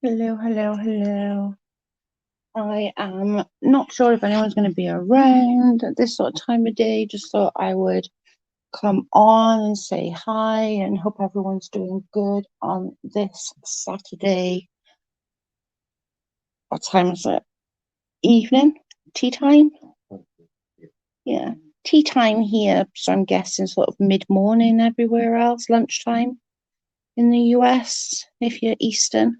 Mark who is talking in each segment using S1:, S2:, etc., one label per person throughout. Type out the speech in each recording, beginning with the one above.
S1: Hello, hello, hello. I am not sure if anyone's going to be around at this sort of time of day. Just thought I would come on and say hi and hope everyone's doing good on this Saturday. What time is it? Evening? Tea time? Yeah, tea time here. So I'm guessing sort of mid-morning everywhere else, lunchtime in the US if you're Eastern.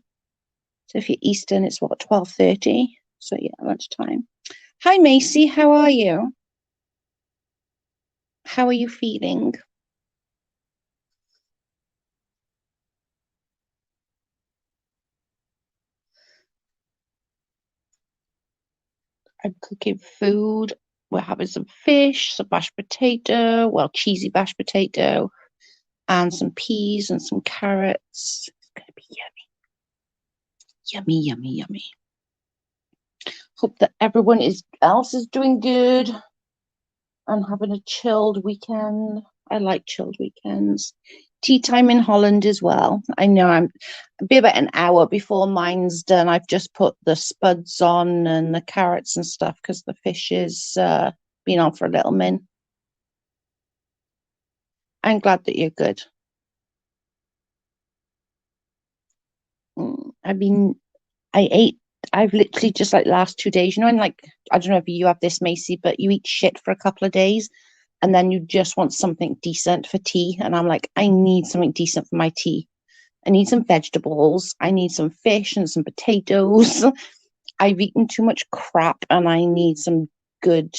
S1: So if you're Eastern, it's what, 12:30? So yeah, lunchtime. Hi, Macy. How are you? How are you feeling? I'm cooking food. We're having some fish, some mashed potato, well, cheesy mashed potato, and some peas and some carrots. It's going to be yummy, yummy, yummy, yummy. Hope that everyone else is doing good and having a chilled weekend. I like chilled weekends. Tea time in Holland as well. I know I'm be about an hour before mine's done. I've just put the spuds on and the carrots and stuff because the fish is been on for a little min. I'm glad that you're good. I mean, I ate. I've literally just like last 2 days, and like I don't know if you have this, Macy, but you eat shit for a couple of days, and then you just want something decent for tea. And I'm like, I need something decent for my tea. I need some vegetables. I need some fish and some potatoes. I've eaten too much crap, and I need some good,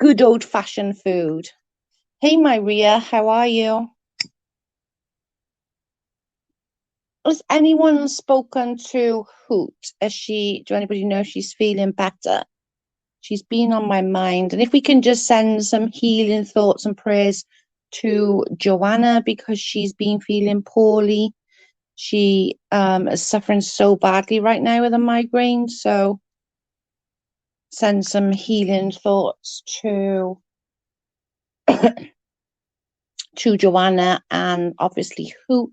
S1: good old fashioned food. Hey, Maria, how are you? Has anyone spoken to Hoot? Do anybody know if she's feeling better? She's been on my mind. And if we can just send some healing thoughts and prayers to Joanna because she's been feeling poorly. She is suffering so badly right now with a migraine. So send some healing thoughts to Joanna and obviously Hoot.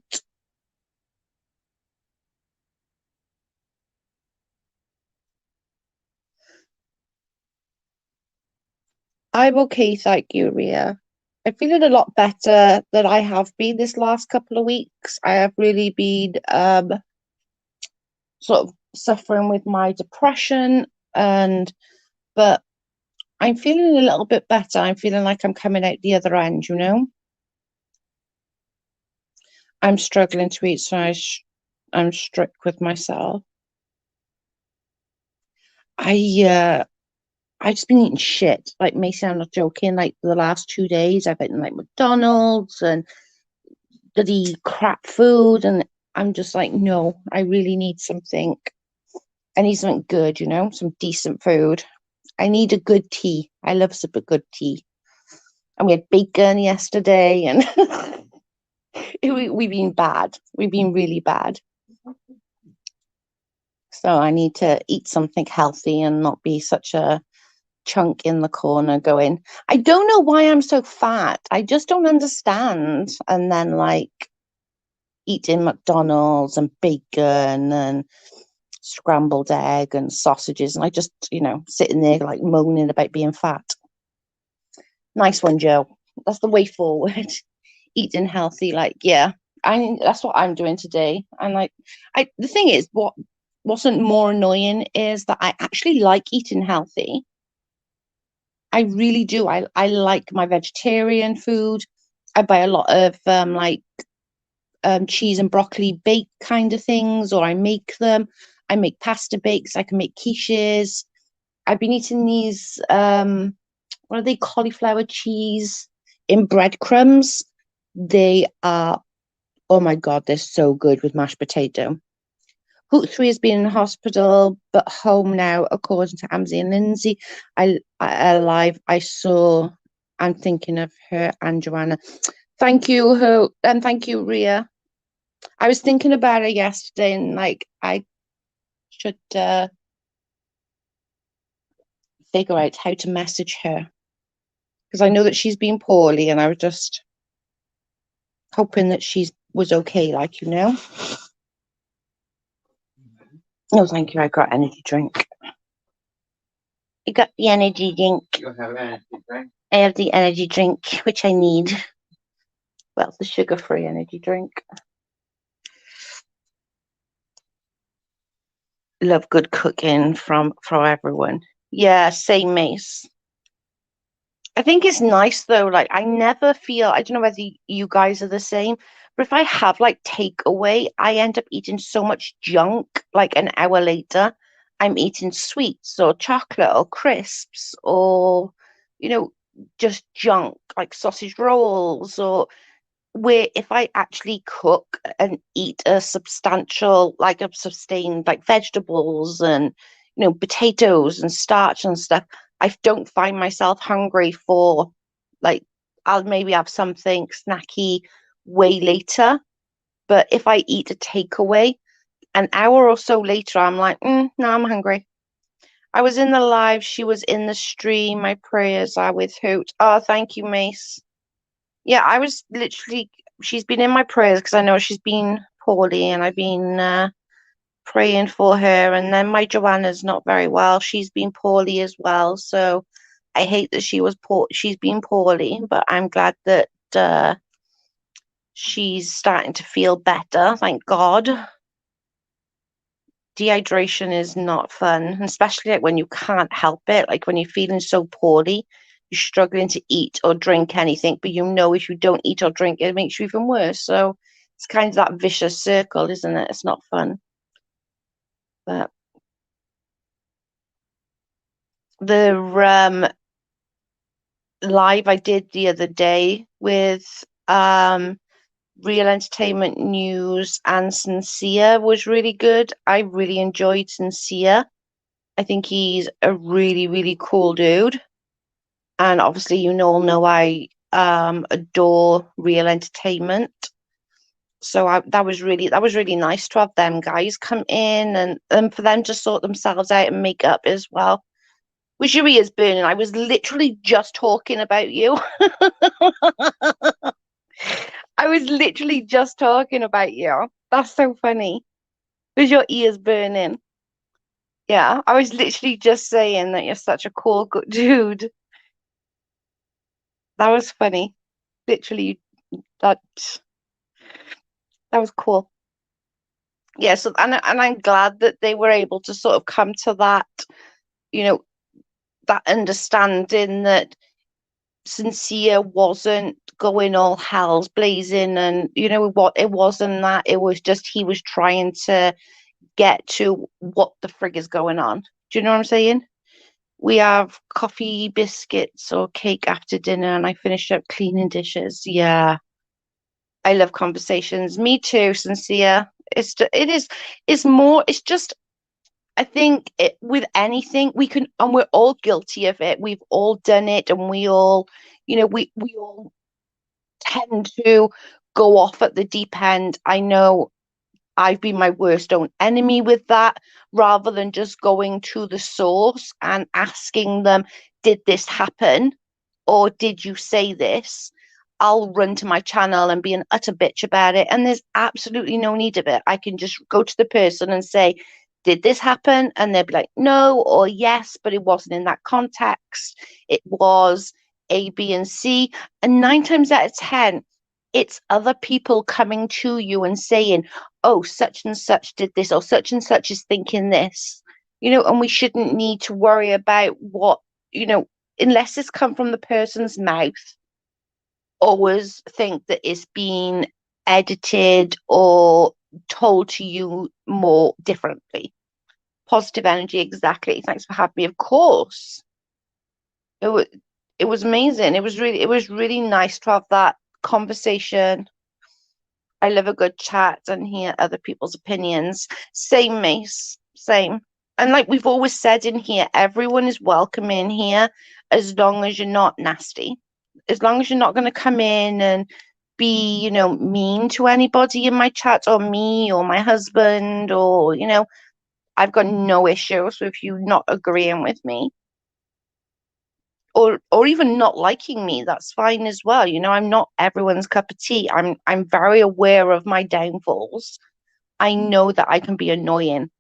S1: I'm okay, thank you, Ria. I'm feeling a lot better than I have been this last couple of weeks. I have really been sort of suffering with my depression and but I'm feeling a little bit better. I'm feeling like I'm coming out the other end. I'm struggling to eat, so I'm strict with myself. I I've just been eating shit. Like Mason, I'm not joking. Like the last 2 days, I've eaten like McDonald's and bloody crap food, and I'm just like, no, I really need something. I need something good, some decent food. I need a good tea. I love super good tea. And we had bacon yesterday, and we've been bad. We've been really bad. So I need to eat something healthy and not be such a chunk in the corner going, I don't know why I'm so fat. I just don't understand. And then like eating McDonald's and bacon and scrambled egg and sausages. And I just, sitting there like moaning about being fat. Nice one, Joe. That's the way forward. Eating healthy, like, yeah. That's what I'm doing today. And like the thing is, what wasn't more annoying is that I actually like eating healthy. I really do. I like my vegetarian food. I buy a lot of like cheese and broccoli bake kind of things, or I make them. I make pasta bakes. I can make quiches. I've been eating these what are they, cauliflower cheese in breadcrumbs. They are, oh my god, they're so good with mashed potato. Hoot 3 has been in hospital, but home now, according to Amzi and Lindsay. Alive. I saw. I'm thinking of her and Joanna. Thank you, Hoot, and thank you, Ria. I was thinking about it yesterday, and like I should figure out how to message her because I know that she's been poorly, and I was just hoping that she was okay. Like. No, thank you. I got energy drink. I got the energy drink.
S2: You have energy drink?
S1: I have the energy drink, which I need. Well, the sugar-free energy drink. Love good cooking from everyone. Yeah, same, Mace. I think it's nice though. Like I never feel. I don't know whether you guys are the same, but if I have like takeaway, I end up eating so much junk. Like an hour later, I'm eating sweets or chocolate or crisps or, you know, just junk like sausage rolls or where if I actually cook and eat a substantial, like a sustained, like vegetables and, potatoes and starch and stuff, I don't find myself hungry for, like, I'll maybe have something snacky way later. But if I eat a takeaway, an hour or so later, I'm like, no, I'm hungry. I was in the live, she was in the stream. My prayers are with Hoot. Oh, thank you, Mace. Yeah, I was literally, she's been in my prayers because I know she's been poorly and I've been praying for her. And then my Joanna's not very well. She's been poorly as well. So I hate that she's been poorly, but I'm glad that she's starting to feel better. Thank God. Dehydration is not fun, especially like when you can't help it, like when you're feeling so poorly, you're struggling to eat or drink anything, but if you don't eat or drink, it makes you even worse. So it's kind of that vicious circle, isn't it? It's not fun. But the live I did the other day with Real Entertainment News and Sincere was really good. I really enjoyed Sincere. I think he's a really, really cool dude. And obviously, all know I adore Real Entertainment. So that was really nice to have them guys come in and for them to sort themselves out and make up as well. Was your ears burning? I was literally just talking about you. I was literally just talking about you. That's so funny. Was your ears burning? Yeah, I was literally just saying that you're such a cool, good dude. That was funny. Literally, that that was cool. Yeah, so and I'm glad that they were able to sort of come to that, you know, that understanding that Sincere wasn't going all hell's blazing and what it wasn't that it was just he was trying to get to what the frig is going on. Do you know what I'm saying? We have coffee, biscuits, or cake after dinner, and I finished up cleaning dishes. Yeah, I love conversations. Me too, Sincere. It's more. It's just. I think with anything we can, and we're all guilty of it. We've all done it, and we all, we all tend to go off at the deep end. I know I've been my worst own enemy with that, rather than just going to the source and asking them, did this happen? Or did you say this? I'll run to my channel and be an utter bitch about it. And there's absolutely no need of it. I can just go to the person and say, did this happen? And they'll be like, no, or yes, but it wasn't in that context. It was A, B, and C. And 9 times out of 10, it's other people coming to you and saying, oh, such and such did this, or such and such is thinking this, and we shouldn't need to worry about what, unless it's come from the person's mouth, always think that it's been edited or told to you more differently. Positive energy, exactly. Thanks for having me. Of course. It was amazing. It was really nice to have that conversation. I love a good chat and hear other people's opinions. Same, Mace. Same. And like we've always said in here, everyone is welcome in here as long as you're not nasty. As long as you're not going to come in and be, mean to anybody in my chat or me or my husband or, I've got no issues with you not agreeing with me or even not liking me. That's fine as well. I'm not everyone's cup of tea. I'm very aware of my downfalls. I know that I can be annoying.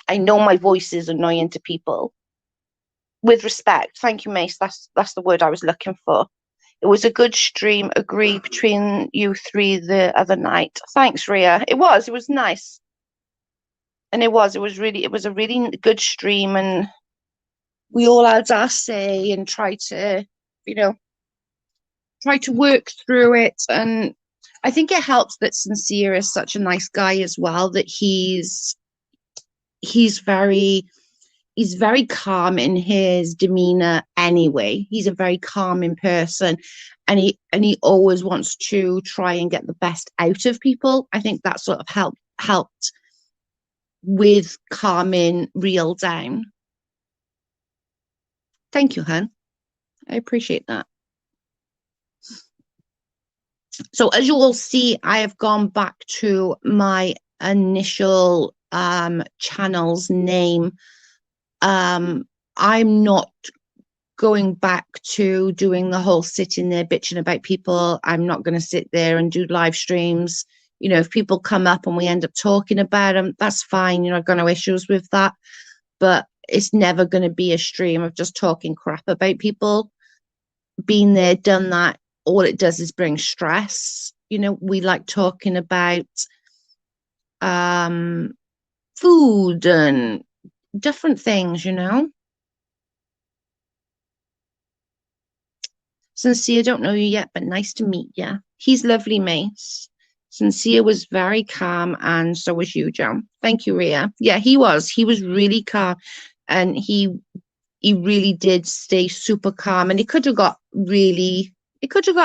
S1: I know my voice is annoying to people. With respect. Thank you, Mace. That's the word I was looking for. It was a good stream, agree, between you three the other night. Thanks, Ria. It was nice. And it was a really good stream, and we all had our say and tried to, try to work through it. And I think it helps that Sincere is such a nice guy as well, that he's very calm in his demeanor anyway. He's a very calming person, and he always wants to try and get the best out of people. I think that sort of helped with calming Real down. Thank you, hun. I appreciate that. So as you all see, I have gone back to my initial channel's name. I'm not going back to doing the whole sitting there bitching about people. I'm not going to sit there and do live streams. If people come up and we end up talking about them, that's fine. I've got no issues with that. But it's never going to be a stream of just talking crap about people. Been there, done that. All it does is bring stress. We like talking about food and different things, Sincere, don't know you yet, but nice to meet you. He's lovely, Mace. Sincere was very calm, and so was you, John. Thank you, Ria. Yeah, he was really calm, and he really did stay super calm, and he could have got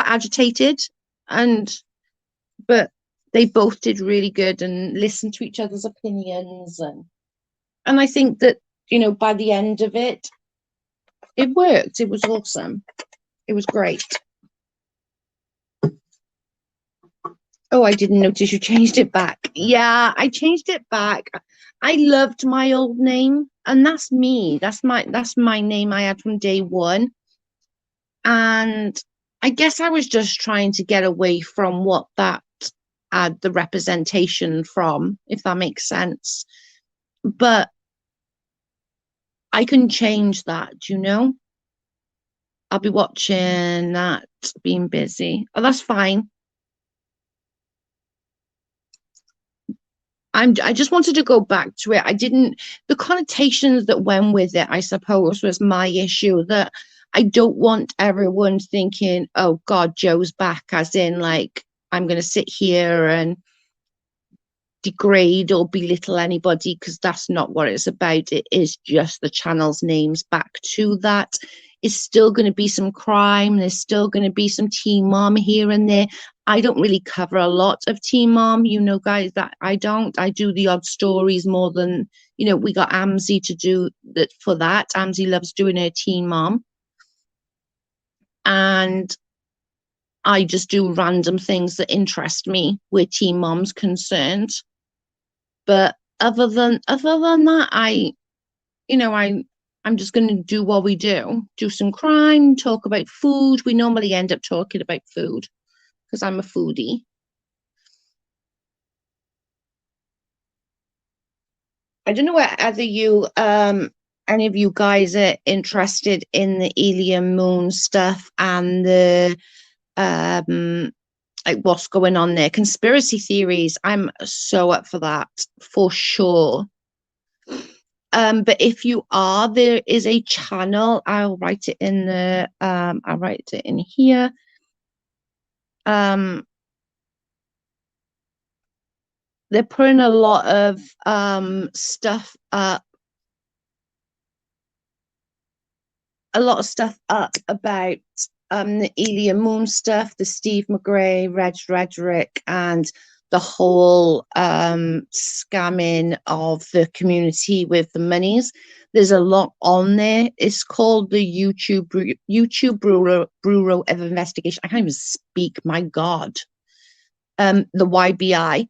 S1: agitated, but they both did really good and listened to each other's opinions, and I think that by the end of it, it worked. It was awesome. It was great. Oh, I didn't notice you changed it back. Yeah, I changed it back. I loved my old name, and that's me. That's my name I had from day one. And I guess I was just trying to get away from what that had the representation from, if that makes sense. But I can change that, I'll be watching that, being busy. Oh, that's fine. I just wanted to go back to it. The connotations that went with it, I suppose, was my issue, that I don't want everyone thinking, oh God, Joe's back, as in like, I'm going to sit here and degrade or belittle anybody, because that's not what it's about. It is just the channel's names back to that. It's still going to be some crime. There's still going to be some Teen Mom here and there. I don't really cover a lot of Teen Mom, guys, that I don't. I do the odd stories more than, we got Amzi to do that for that. Amzi loves doing her Teen Mom. And I just do random things that interest me where Teen Mom's concerned. But other than that, I'm just going to do what we do some crime, talk about food. We normally end up talking about food because I'm a foodie. I don't know whether any of you guys are interested in the Ilium Moon stuff and the like what's going on there, conspiracy theories. I'm so up for that, for sure. But if you are, there is a channel. I'll write it in the I'll write it in here. They're putting a lot of stuff up. About the Ilium Moon stuff, the Steve McGray, Reg Rhetoric, and the whole scamming of the community with the monies. There's a lot on there. It's called the YouTube Bureau of Investigation. I can't even speak, my God. The YBI.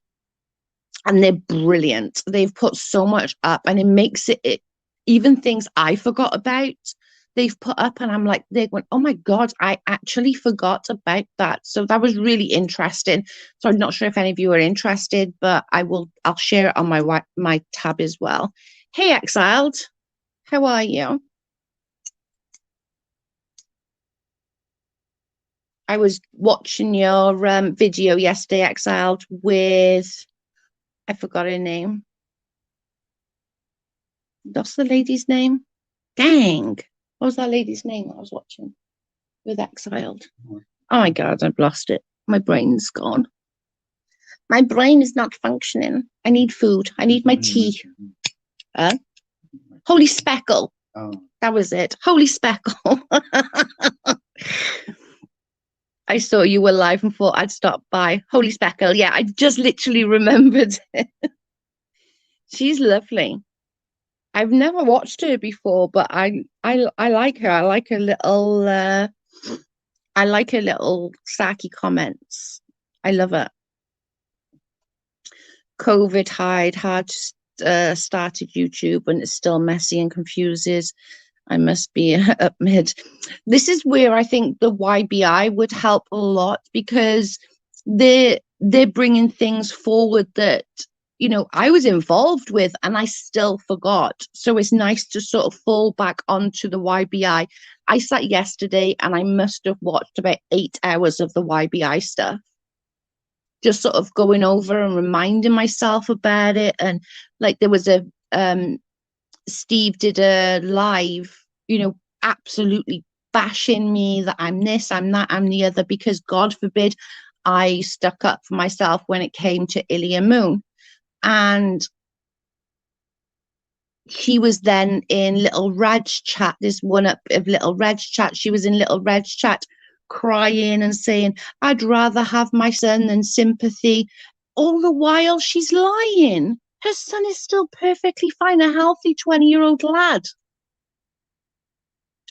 S1: And they're brilliant. They've put so much up, and it makes it even things I forgot about, they've put up, and I'm like, they went, oh my God, I actually forgot about that. So that was really interesting. So I'm not sure if any of you are interested, but I'll share it on my tab as well. Hey, Exiled. How are you? I was watching your video yesterday, Exiled, with, I forgot her name. What's the lady's name? Dang. What was that lady's name I was watching with Exiled? Oh my God, I've lost it. My brain's gone. My brain is not functioning. I need food. I need my tea. Holy Speckle. Oh. That was it. Holy Speckle. I saw you were live and thought I'd stop by. Holy Speckle. Yeah, I just literally remembered it. She's lovely. I've never watched her before, but I like her. I like her little sacky comments. I love it. COVID had started YouTube and it's still messy and confuses. I must be up mid. This is where I think the YBI would help a lot because they're bringing things forward that I was involved with and I still forgot. So it's nice to sort of fall back onto the YBI. I sat yesterday and I must have watched about 8 hours of the YBI stuff. Just sort of going over and reminding myself about it. And like there was a Steve did a live, absolutely bashing me that I'm this, I'm that, I'm the other, because God forbid I stuck up for myself when it came to Ilya Moon. And she was then in Little Red's chat, this one up of Little Red's chat. She was in Little Red's chat crying and saying, I'd rather have my son than sympathy. All the while she's lying. Her son is still perfectly fine, a healthy 20-year-old lad.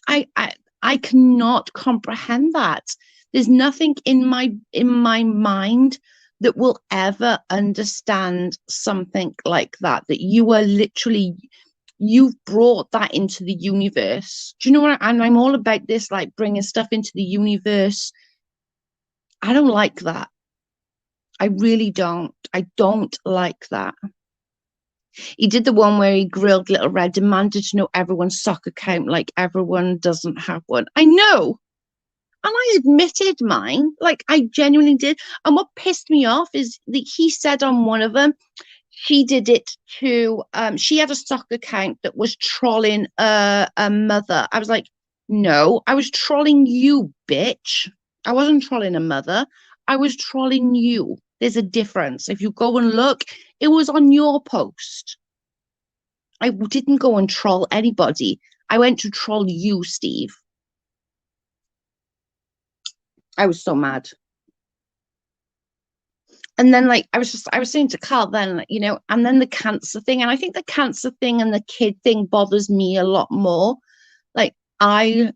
S1: I cannot comprehend that. There's nothing in my mind that will ever understand something like that. That you are literally, you've brought that into the universe. Do you know what? And I'm all about this, like bringing stuff into the universe. I don't like that. I really don't. I don't like that. He did the one where he grilled Little Red, demanded to know everyone's sock account, like everyone doesn't have one. I know. And I admitted mine. Like, I genuinely did. And what pissed me off is that he said on one of them, she did it to, she had a sock account that was trolling a mother. I was like, no, I was trolling you, bitch. I wasn't trolling a mother. I was trolling you. There's a difference. If you go and look, it was on your post. I didn't go and troll anybody. I went to troll you, Steve. I was so mad. And then I was saying to Carl then, and then the cancer thing. And I think the cancer thing and the kid thing bothers me a lot more. Like as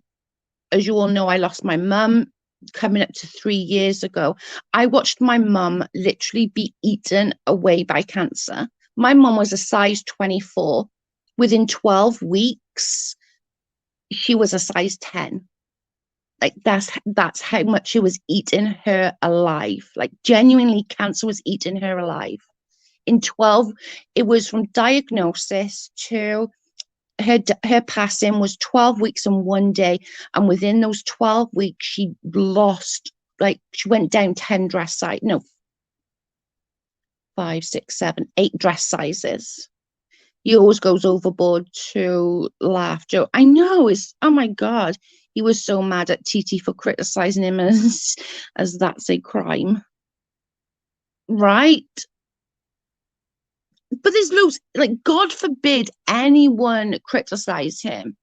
S1: you all know, I lost my mum coming up to 3 years ago. I watched my mum literally be eaten away by cancer. My mum was a size 24. Within 12 weeks, she was a size 10. Like that's how much it was eating her alive. Like genuinely, cancer was eating her alive. In 12, it was from diagnosis to her passing was 12 weeks and 1 day. And within those 12 weeks, she lost, she went down 10 dress size. No, 5, 6, 7, 8 dress sizes. He always goes overboard to laugh. Joe, I know, oh my God. He was so mad at TT for criticizing him as that's a crime. Right? But there's loads, God forbid anyone criticize him.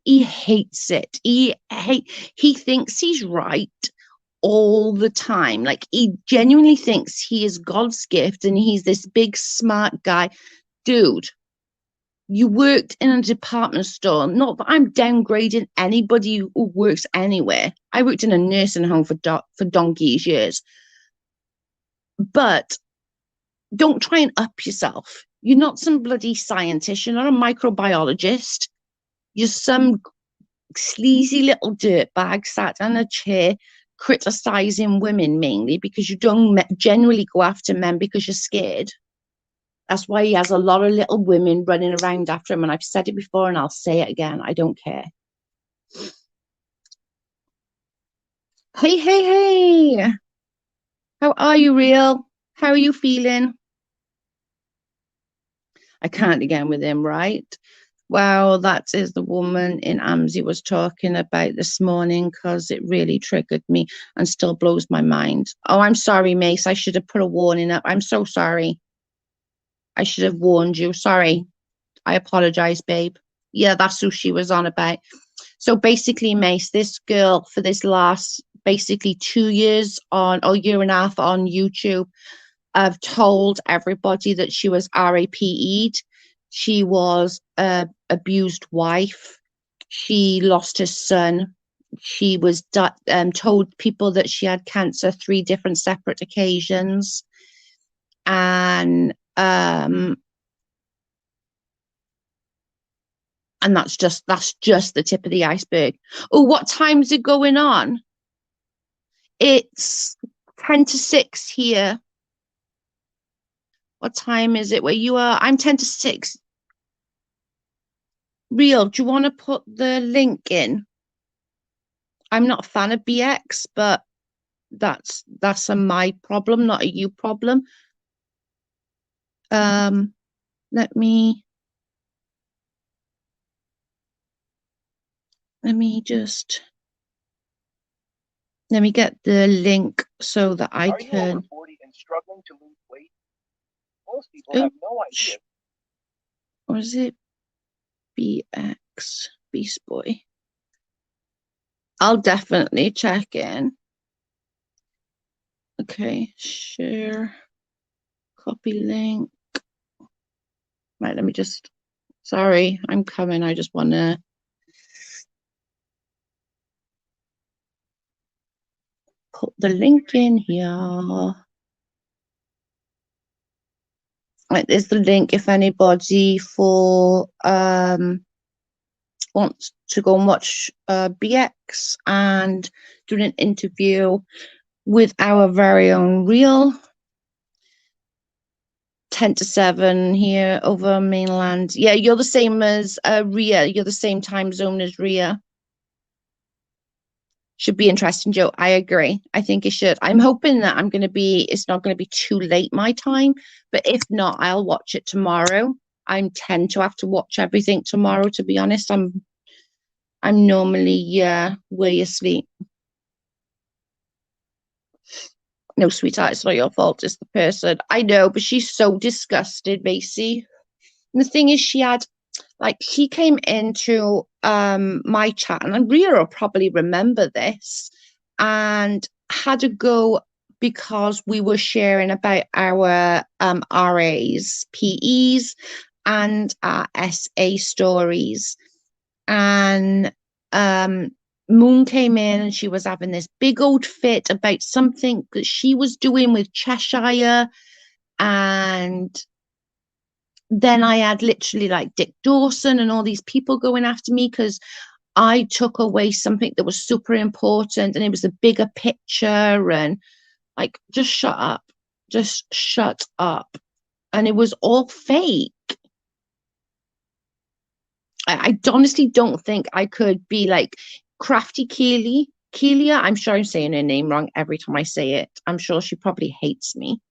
S1: He hates it. He thinks he's right all the time. He genuinely thinks he is God's gift and he's this big smart guy. Dude, you worked in a department store. Not that I'm downgrading anybody who works anywhere. I worked in a nursing home for donkey's years. But don't try and up yourself. You're not some bloody scientist. You're not a microbiologist. You're some sleazy little dirtbag sat on a chair criticizing women mainly because you don't generally go after men because you're scared. That's why he has a lot of little women running around after him. And I've said it before and I'll say it again. I don't care. Hey, hey, hey. How are you, Real? How are you feeling? I can't again with him, right? Well, that is the woman in Amzi was talking about this morning because it really triggered me and still blows my mind. Oh, I'm sorry, Mace. I should have put a warning up. I'm so sorry. I should have warned you. Sorry. I apologize, babe. Yeah, that's who she was on about. So basically, Mace, this girl for this last basically 2 years on, or year and a half on YouTube, I've told everybody that she was RAPE'd. She was a abused wife. She lost her son. She was told people that she had cancer 3 different separate occasions. And that's just the tip of the iceberg. Oh, what time's it going on? It's 10 to 6 here. What time is it where you are? I'm 10 to 6. Real, do you want to put the link in? I'm not a fan of BX, but that's a my problem, not a you problem. Let me just let me get the link so that I can. Are you over 40 and struggling to lose weight? Most people have no idea. Or is it BX Beast Boy? I'll definitely check in. Okay, share, copy link. Right, let me just. Sorry, I'm coming. I just want to. Put the link in here. Right, there's the link if anybody wants to go and watch BX and do an interview with our very own Real. 10 to 7 here over mainland. Yeah, you're the same as Ria. You're the same time zone as Ria. Should be interesting, Joe. I agree. I think it should. I'm hoping that it's not going to be too late my time, but if not, I'll watch it tomorrow. I tend to have to watch everything tomorrow, to be honest. I'm normally way asleep. No, sweetheart, it's not your fault. It's the person. I know, but she's so disgusted, Macy. And the thing is, she came into my chat, and Ria will probably remember this, and had a go because we were sharing about our RAs, PEs, and our SA stories. And Moon came in and she was having this big old fit about something that she was doing with Cheshire. And then I had literally like Dick Dawson and all these people going after me because I took away something that was super important and it was a bigger picture, and like, just shut up. Just shut up. And it was all fake. I honestly don't think I could be like Crafty Keelia. I'm sure I'm saying her name wrong every time I say it. I'm sure she probably hates me.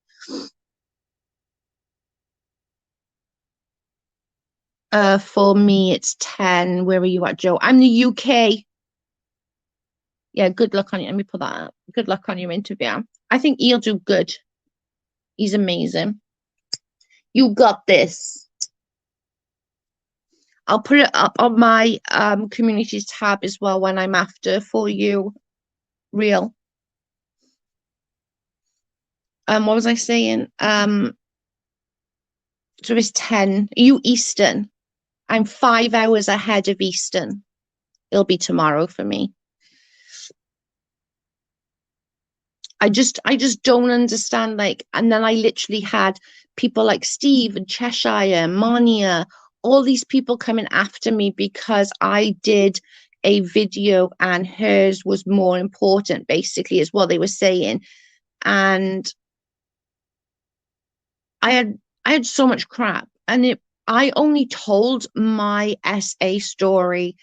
S1: For me, it's 10. Where are you at, Joe? I'm the UK. Yeah, good luck on you. Let me put that up. Good luck on your interview. I think he'll do good. He's amazing. You got this. I'll put it up on my communities tab as well when I'm after for you, Real. What was I saying? So it's 10. Are you Eastern? I'm 5 hours ahead of Eastern. It'll be tomorrow for me. I just don't understand, like, and then I literally had people like Steve and Cheshire, Monia, all these people coming after me because I did a video and hers was more important, basically, is what they were saying. And I had I had so much crap, and I only told my SA story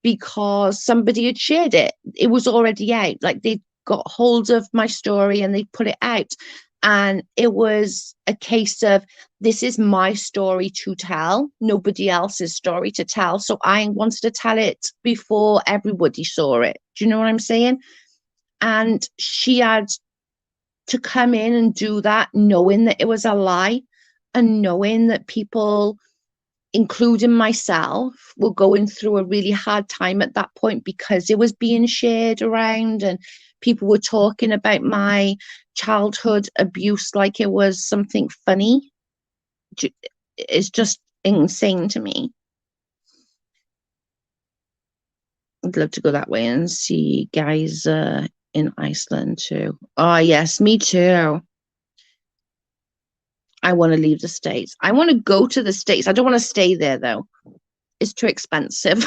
S1: because somebody had shared it. It was already out. Like they got hold of my story and they put it out. And it was a case of, this is my story to tell, nobody else's story to tell. So I wanted to tell it before everybody saw it. Do you know what I'm saying? And she had to come in and do that, knowing that it was a lie and knowing that people, including myself, were going through a really hard time at that point because it was being shared around and people were talking about my childhood abuse like it was something funny. It's just insane to me. I'd love to go that way and see guys in Iceland too. Oh, yes, me too. I want to leave the States. I want to go to the States. I don't want to stay there though. It's too expensive.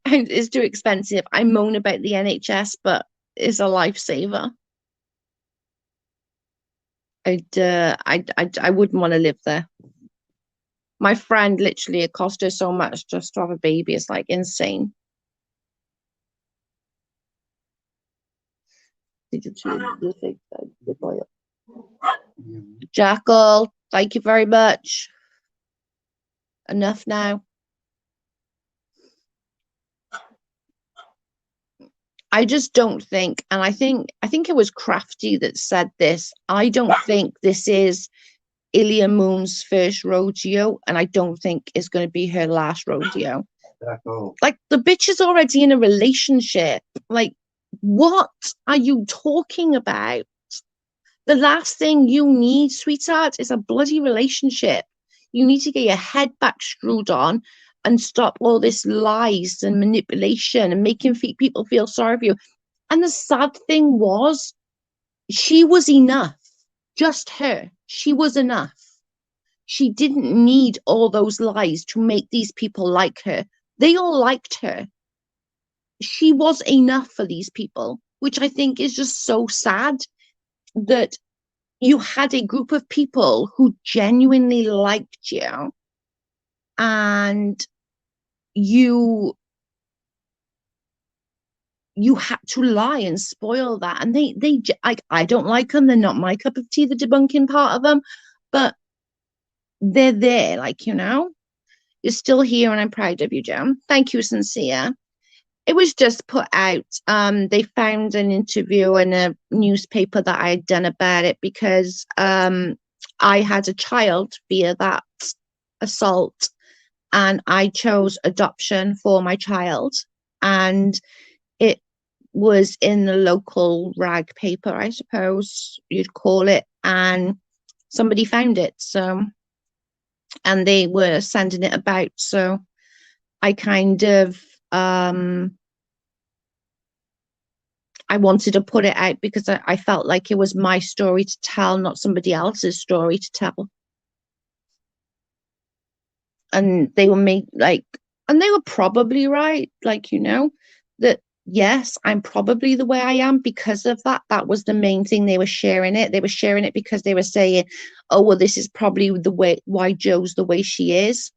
S1: It's too expensive. I moan about the NHS, but it's a lifesaver. I wouldn't want to live there. My friend, literally, it cost her so much just to have a baby. It's like insane. Did you choose the thing? Jackal, thank you very much. Enough now. I just don't think, and I think it was Crafty that said this. I don't think this is Ilya Moon's first rodeo, and I don't think it's going to be her last rodeo. Like the bitch is already in a relationship. Like, what are you talking about? The last thing you need, sweetheart, is a bloody relationship. You need to get your head back screwed on and stop all this lies and manipulation and making people feel sorry for you. And the sad thing was, she was enough. Just her. She was enough. She didn't need all those lies to make these people like her. They all liked her. She was enough for these people, which I think is just so sad that you had a group of people who genuinely liked you and you had to lie and spoil that. And I don't like them. They're not my cup of tea, the debunking part of them, but they're there. Like, you're still here and I'm proud of you, Jem. Thank you, Sincere. It was just put out. They found an interview in a newspaper that I had done about it because I had a child via that assault and I chose adoption for my child. And it was in the local rag paper, I suppose you'd call it. And somebody found it. So, and they were sending it about. So I kind of, I wanted to put it out because I felt like it was my story to tell, not somebody else's story to tell. And they were and they were probably right, like, that yes, I'm probably the way I am because of that. That was the main thing. They were sharing it. They were sharing it because they were saying, oh, well, this is probably the way why Joe's the way she is.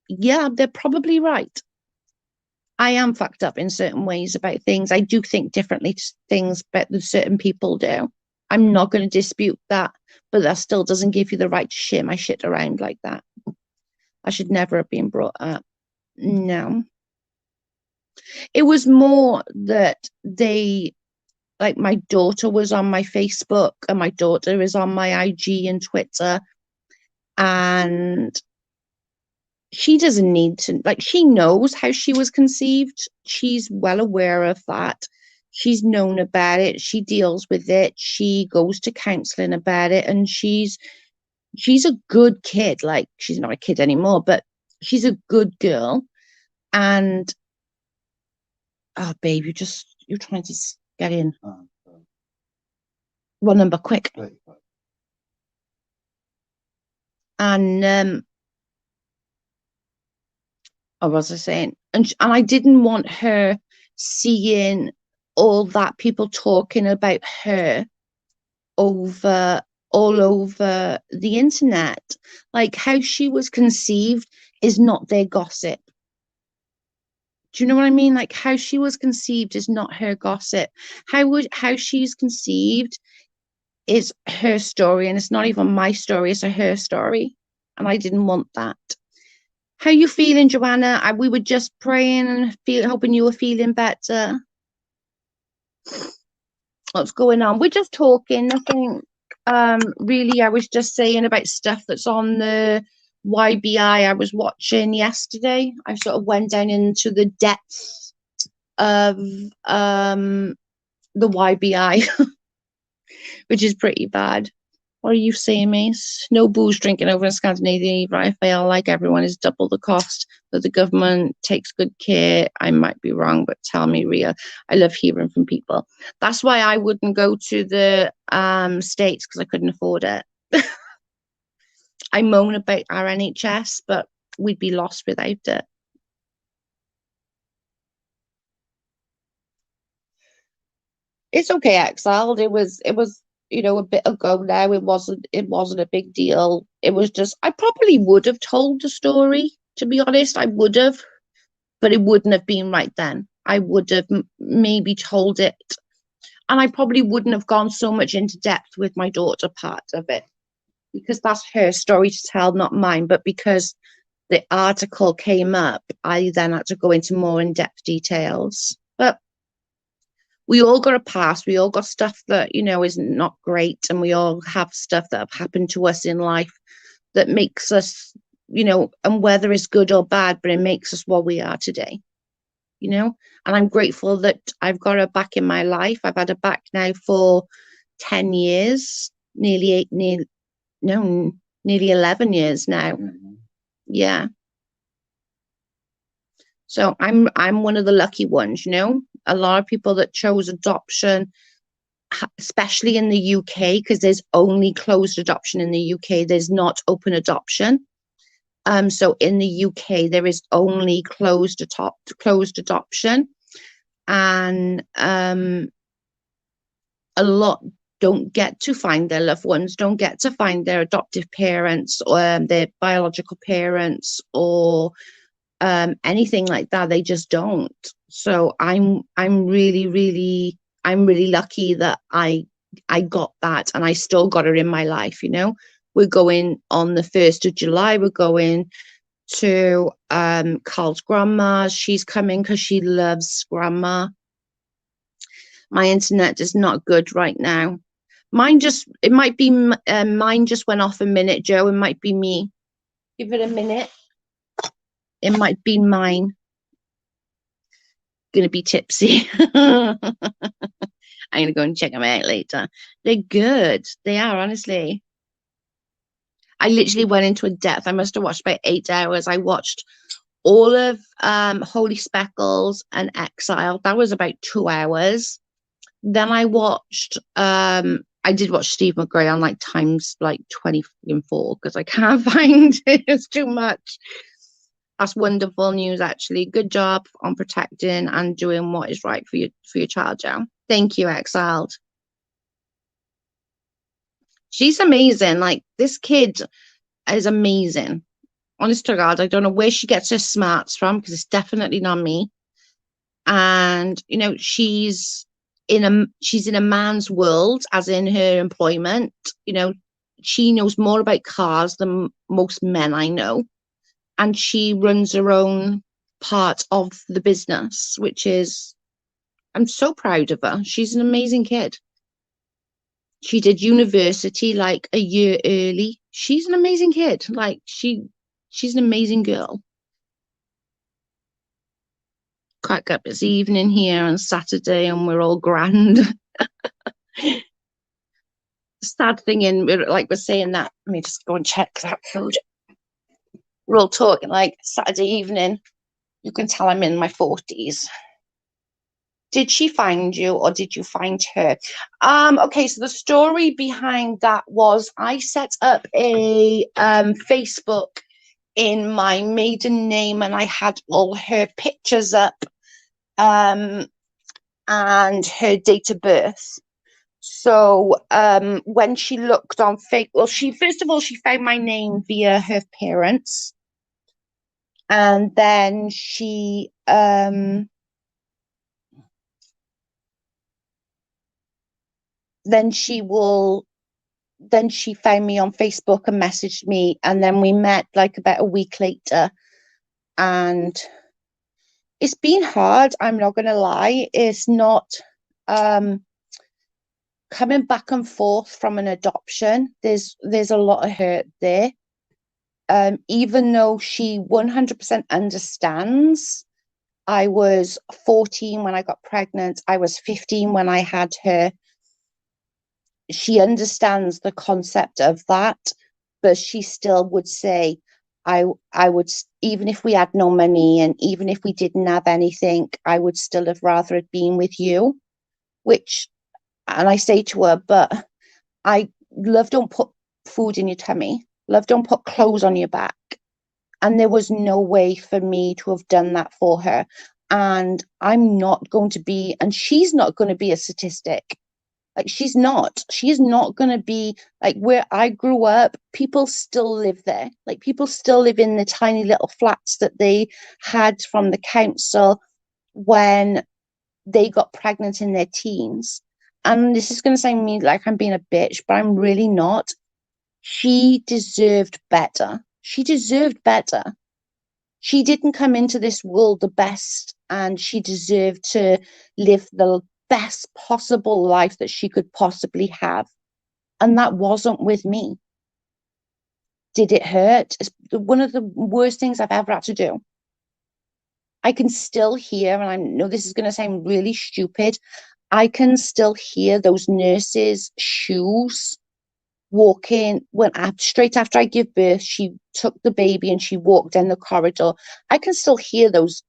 S1: Yeah, they're probably right. I am fucked up in certain ways about things. I do think differently to things better than certain people do. I'm not going to dispute that, but that still doesn't give you the right to share my shit around like that. I should never have been brought up. No. It was more that like my daughter was on my Facebook and my daughter is on my IG and Twitter, and she doesn't need to, like, she knows how she was conceived. She's well aware of that. She's known about it. She deals with it. She goes to counseling about it, and she's a good kid. Like, she's not a kid anymore, but she's a good girl. And oh, babe, you're trying to get in. One number, quick. And what was I saying? And I didn't want her seeing all that people talking about her over all over the internet. Like, how she was conceived is not their gossip. Do you know what I mean? Like, how she was conceived is not her gossip. How she's conceived is her story, and it's not even my story, it's her story. And I didn't want that. How you feeling, Joanna? We were just praying and hoping you were feeling better. What's going on? We're just talking, nothing really. I was just saying about stuff that's on the YBI I was watching yesterday. I sort of went down into the depths of the YBI, which is pretty bad. What are you saying, Mace? No booze drinking over in Scandinavia either. I feel like everyone is double the cost, that the government takes good care. I might be wrong, but tell me, Ria. I love hearing from people. That's why I wouldn't go to the States, because I couldn't afford it. I moan about our NHS, but we'd be lost without it. It's okay, exiled. It was a bit ago now. It wasn't a big deal. It was just, I probably would have told the story, to be honest. I would have, but it wouldn't have been right then. I would have maybe told it, and I probably wouldn't have gone so much into depth with my daughter part of it, because that's her story to tell, not mine. But because the article came up, I then had to go into more in-depth details. But we all got a past. We all got stuff that, is not great. And we all have stuff that have happened to us in life that makes us, and whether it's good or bad, but it makes us what we are today, And I'm grateful that I've got her back in my life. I've had her back now for 10 years, nearly 11 years now. Yeah. So I'm one of the lucky ones, A lot of people that chose adoption, especially in the UK, because there's only closed adoption in the UK. There's not open adoption. So in the UK, there is only closed adoption, and a lot don't get to find their loved ones, don't get to find their adoptive parents or their biological parents or anything like that. They just don't. So I'm really, really, lucky that I got that, and I still got her in my life. We're going on the 1st of July. We're going to Carl's grandma. She's coming because she loves grandma. My internet is not good right now. Mine just went off a minute, Joe. It might be me. Give it a minute. It might be mine. Gonna be tipsy. I'm gonna go and check them out later. They're good. They are, honestly. I literally went into a depth. I must have watched about 8 hours. I watched all of Holy Speckles and Exile. That was about 2 hours. Then I watched I did watch Steve McGray on like times like 24 because I can't find it. It's too much. That's wonderful news, actually. Good job on protecting and doing what is right for your child, Joe. Thank you, Exiled. She's amazing. Like, this kid is amazing. Honest to God, I don't know where she gets her smarts from, because it's definitely not me. And she's in a man's world, as in her employment. She knows more about cars than most men I know, and she runs her own part of the business, which is, I'm so proud of her. She's an amazing kid. She did university like a year early. She's an amazing kid. Like, she's an amazing girl. Crack up this evening here on Saturday, and we're all grand. Sad thing we're saying that. Let me just go and check that food. We're all talking like Saturday evening. You can tell I'm in my 40s. Did she find you, or did you find her? Okay, so the story behind that was I set up a Facebook in my maiden name, and I had all her pictures up and her date of birth. So when she looked on fake, well, she first of all she found my name via her parents, and then she will then she found me on Facebook and messaged me, and then we met like about a week later, and it's been hard. I'm not gonna lie. It's not um coming back and forth from an adoption. There's a lot of hurt there. Even though she 100% understands. I was 14 when I got pregnant. I was 15 when I had her. She understands the concept of that, but she still would say, I would, even if we had no money and even if we didn't have anything, I would still have rather it been with you. Which, and I say to her, but love don't put food in your tummy. Love don't put clothes on your back. And there was no way for me to have done that for her. And I'm not going to be, and she's not going to be a statistic. Like she's not going to be like where I grew up. People still live there. Like people still live in the tiny little flats that they had from the council when they got pregnant in their teens. And this is going to sound me like I'm being a bitch, but I'm really not. She deserved better. She deserved better. She didn't come into this world the best, and she deserved to live the best possible life that she could possibly have. And that wasn't with me. Did it hurt? It's one of the worst things I've ever had to do. I can still hear, and I know this is going to sound really stupid, I can still hear those nurses' shoes walking straight after I give birth. She took the baby and she walked down the corridor. I can still hear those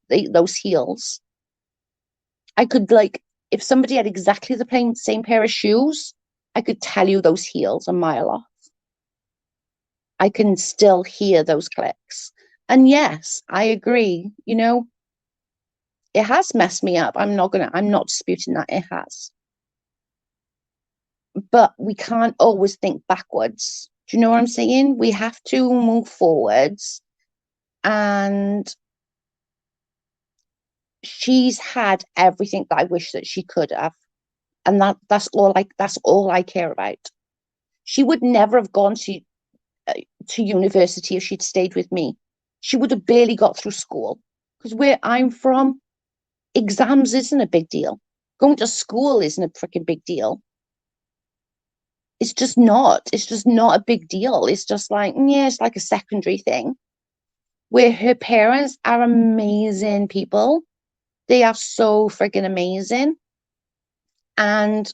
S1: heels. I could like if somebody had exactly the same pair of shoes, I could tell you those heels a mile off. I can still hear those clicks. And yes, I agree. It has messed me up. I'm not disputing that it has. But we can't always think backwards. Do you know what I'm saying? We have to move forwards. And she's had everything that I wish that she could have. And that's all I care about. She would never have gone to university if she'd stayed with me. She would have barely got through school. Because where I'm from, exams isn't a big deal. Going to school isn't a freaking big deal. It's just not. It's just not a big deal. It's just like, yeah, it's like a secondary thing. Where her parents are amazing people. They are so freaking amazing. And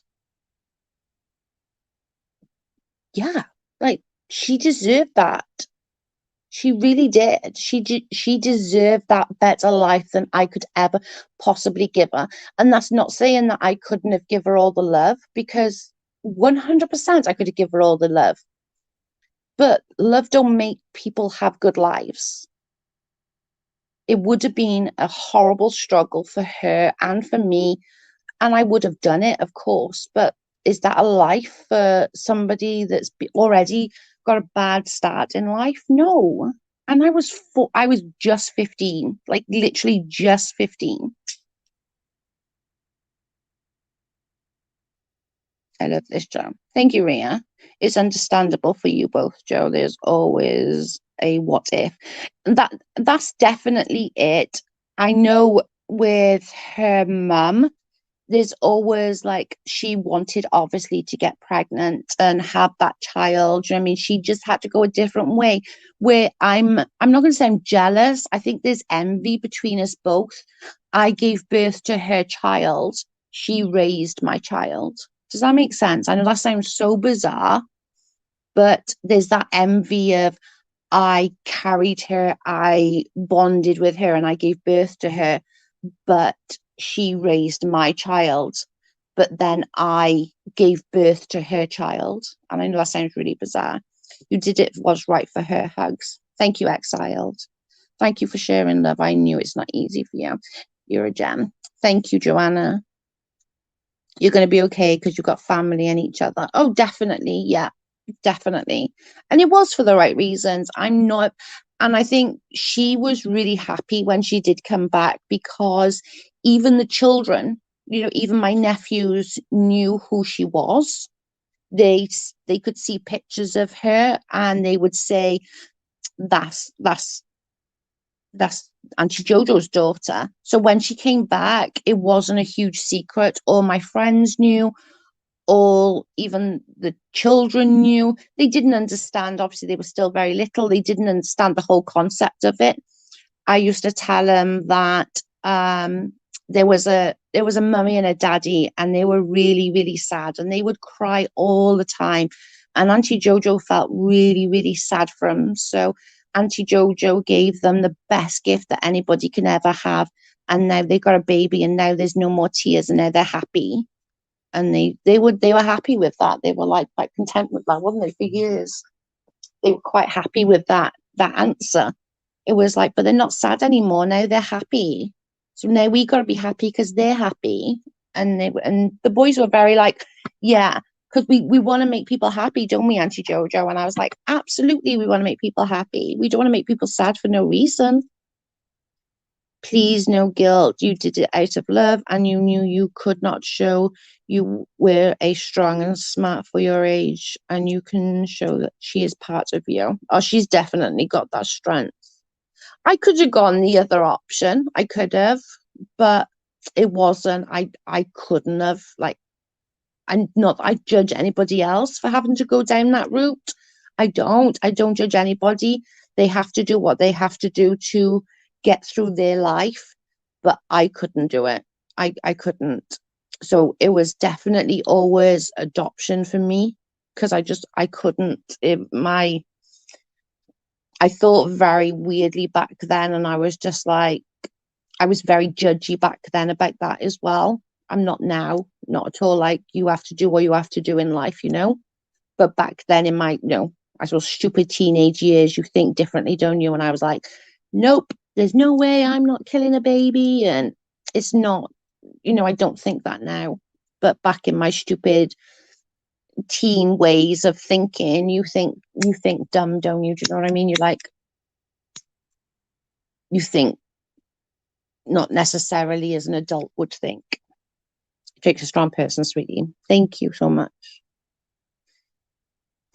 S1: yeah, like she deserved that. She really did. She deserved that better life than I could ever possibly give her. And that's not saying that I couldn't have given her all the love, because 100% I could have given her all the love. But love don't make people have good lives. It would have been a horrible struggle for her and for me, and I would have done it, of course. But is that a life for somebody that's already got a bad start in life? No. And I was just 15, like literally just 15. I love this, Joe. Thank you, Ria. It's understandable for you both, Joe. There's always a what if. That's definitely it. I know with her mum, there's always like she wanted obviously to get pregnant and have that child. You know what I mean? She just had to go a different way. Where I'm not gonna say I'm jealous. I think there's envy between us both. I gave birth to her child. She raised my child. Does that make sense? I know that sounds so bizarre, but there's that envy of I carried her, I bonded with her, and I gave birth to her, but she raised my child. But then I gave birth to her child. And I know that sounds really bizarre. You did it was right for her. Hugs. Thank you, Exiled. Thank you for sharing love. I knew it's not easy for you. You're a gem. Thank you, Joanna. You're going to be okay because you've got family and each other. Oh, definitely. Yeah, definitely. And it was for the right reasons. I'm not, and I think she was really happy when she did come back, because even the children, even my nephews knew who she was. They could see pictures of her and they would say, that's Auntie Jojo's daughter. So when she came back, it wasn't a huge secret. All my friends knew, all even the children knew. They didn't understand. Obviously, they were still very little. They didn't understand the whole concept of it. I used to tell them that there was a mummy and a daddy, and they were really, really sad, and they would cry all the time. And Auntie Jojo felt really, really sad for them. So Auntie Jojo gave them the best gift that anybody can ever have. And now they got a baby, and now there's no more tears, and now they're happy. And they were happy with that. They were like quite content with that, wasn't they? For years, they were quite happy with that answer. It was like, but they're not sad anymore. Now they're happy. So now we got to be happy because they're happy. And the boys were very like, yeah, because we want to make people happy, don't we, Auntie Jojo? And I was like, absolutely, we want to make people happy. We don't want to make people sad for no reason. Please, no guilt. You did it out of love, and you knew you could not show you were a strong and smart for your age, and you can show that she is part of you. Oh, she's definitely got that strength. I could have gone the other option. I could have, but it wasn't. I couldn't have. Like, I'm not. I judge anybody else for having to go down that route. I don't. I don't judge anybody. They have to do what they have to do to get through their life, but I couldn't do it. I couldn't. So it was definitely always adoption for me, because I couldn't. I thought very weirdly back then, and I was just like, I was very judgy back then about that as well. I'm not now, not at all. Like, you have to do what you have to do in life. But back then, in my, I suppose, stupid teenage years, you think differently, don't you? And I was like, nope, there's no way I'm not killing a baby. And it's not, I don't think that now. But back in my stupid teen ways of thinking, you think dumb, don't you? Do you know what I mean? You think not necessarily as an adult would think. It takes a strong person, sweetie. Thank you so much.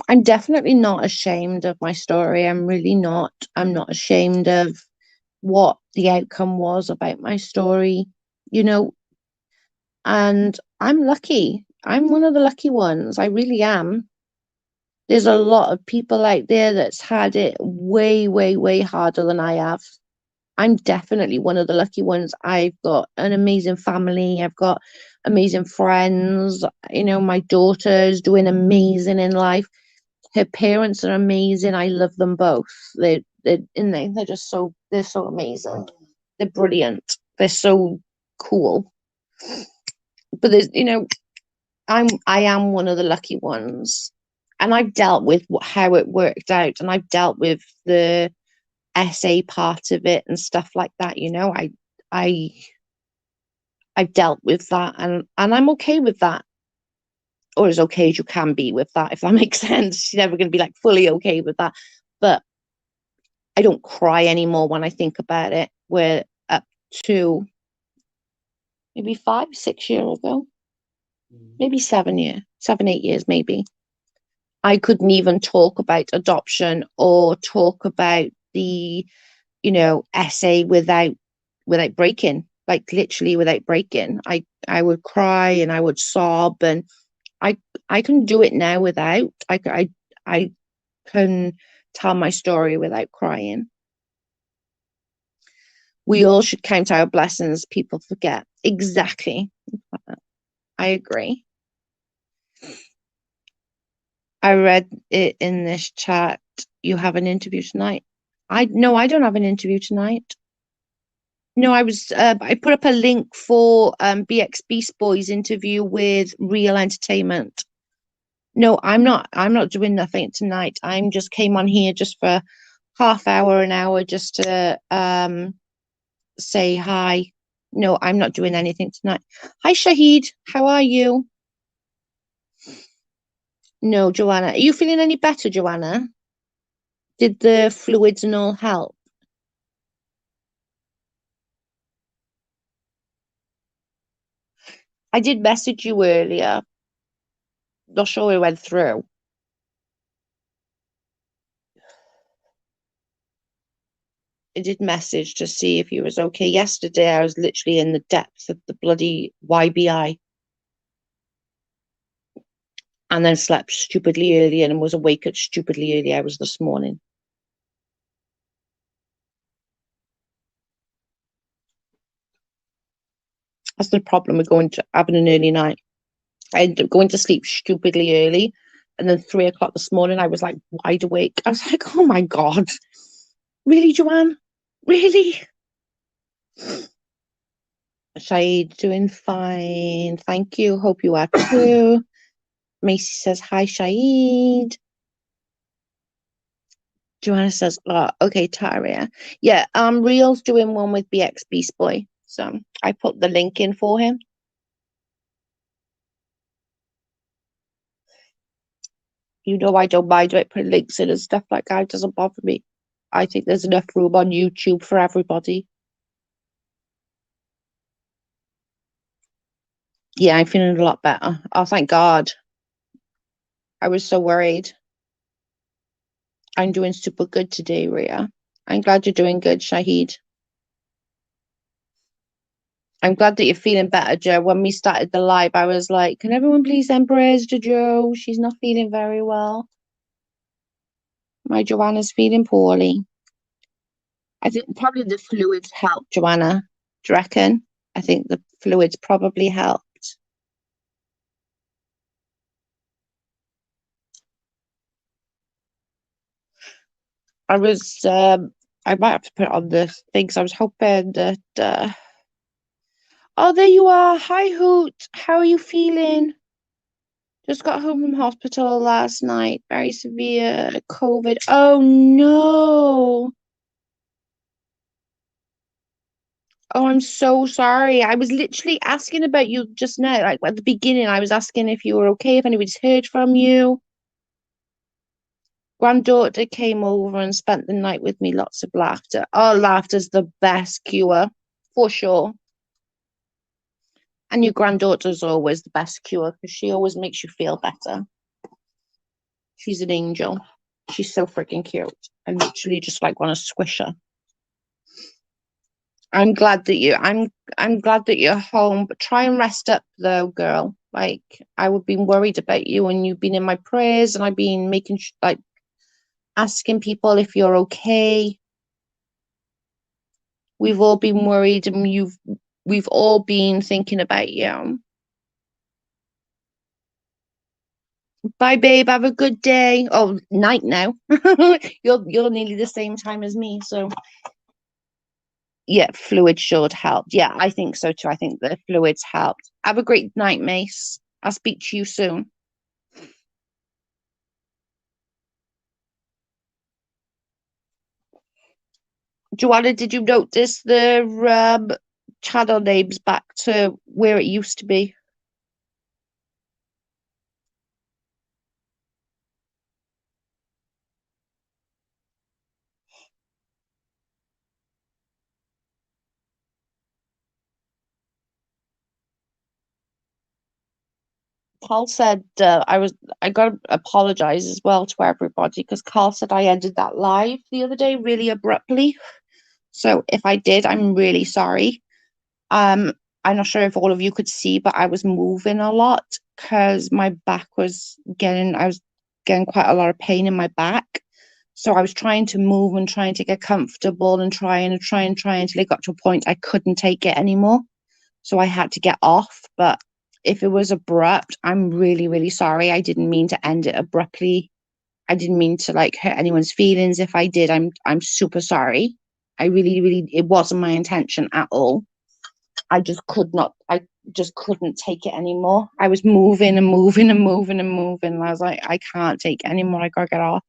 S1: I'm definitely not ashamed of my story. I'm really not. I'm not ashamed of what the outcome was about my story, you know, and I'm lucky. I'm one of the lucky ones. I really am. There's a lot of people out there that's had it way, way, way harder than I have. I'm definitely one of the lucky ones. I've got an amazing family. I've got amazing friends. My daughter's doing amazing in life. Her parents are amazing. I love them both. They're just they're so amazing. They're brilliant. They're so cool. But I am one of the lucky ones, and I've dealt with how it worked out, and I've dealt with the essay part of it and stuff like that. I I've dealt with that, and I'm okay with that, or as okay as you can be with that, if that makes sense. She's never going to be like fully okay with that, but I don't cry anymore when I think about it. We're up to maybe 5, 6 years ago, maybe 7, 8 years, maybe. I couldn't even talk about adoption or talk about the, essay without breaking, like literally without breaking. I would cry and I would sob, and I can do it now without. I can tell my story without crying. We all should count our blessings. People forget. Exactly. I agree. I read it in this chat. You have an interview tonight. No, I don't have an interview tonight. No, I put up a link for BX Beast Boy's interview with Real Entertainment. No, I'm not doing nothing tonight. I'm just came on here just for half hour, an hour, just to say hi No, I'm not doing anything tonight. Hi, Shahid. How are you? No, Joanna. Are you feeling any better, Joanna? Did the fluids and all help? I did message you earlier. Not sure it went through. I did message to see if you was okay. Yesterday, I was literally in the depths of the bloody YBI and then slept stupidly early and was awake at stupidly early hours this morning. That's the problem with going to having an early night. I ended up going to sleep stupidly early, and then 3 o'clock this morning, I was like wide awake. I was like, "Oh my god, really, Joanne? Really?" Shade doing fine, thank you. Hope you are too. Macy says hi, Shade. Joanna says, "Oh, okay, Taria. Yeah, Real's doing one with BX Beast Boy, so I put the link in for him. You know I don't mind about putting links in and stuff like that. It doesn't bother me. I think there's enough room on YouTube for everybody. Yeah, I'm feeling a lot better. Oh, thank God. I was so worried. I'm doing super good today, Ria. I'm glad you're doing good, Shahid. I'm glad that you're feeling better, Joe. When we started the live, I was like, can everyone please send prayers to Joe? She's not feeling very well. My Joanna's feeling poorly. I think probably the fluids helped, Joanna. Do you reckon? I think the fluids probably helped. I was, I might have to put it on the things. I was hoping that, oh, there you are. Hi, Hoot. How are you feeling? Just got home from hospital last night. Very severe COVID. Oh, no. Oh, I'm so sorry. I was literally asking about you just now. Like at the beginning, I was asking if you were okay, if anybody's heard from you. Granddaughter came over and spent the night with me. Lots of laughter. Oh, laughter's the best cure, for sure. And your granddaughter's always the best cure because she always makes you feel better. She's an angel. She's so freaking cute. I literally just like want to squish her. I'm glad that you're home, but try and rest up though, girl. Like I would be worried about you and you've been in my prayers and I've been making like asking people if you're okay. We've all been worried and we've all been thinking about you. Bye, babe. Have a good day. Oh, night now. You're nearly the same time as me, so yeah, fluid should help. Yeah, I think so too. I think the fluids helped. Have a great night, Mace. I'll speak to you soon. Joanna, did you notice the channel names back to where it used to be? Carl said I got to apologize as well to everybody because Carl said I ended that live the other day really abruptly. So if I did, I'm really sorry. Um, I'm not sure if all of you could see, but I was moving a lot because my back was I was getting quite a lot of pain in my back. So I was trying to move and trying to get comfortable and try until it got to a point I couldn't take it anymore. So I had to get off. But if it was abrupt, I'm really, really sorry. I didn't mean to end it abruptly. I didn't mean to like hurt anyone's feelings. If I did, I'm super sorry. I really, really, it wasn't my intention at all. I just couldn't take it anymore. I was moving and moving and moving and moving. And I was like, I can't take it anymore. I gotta get off.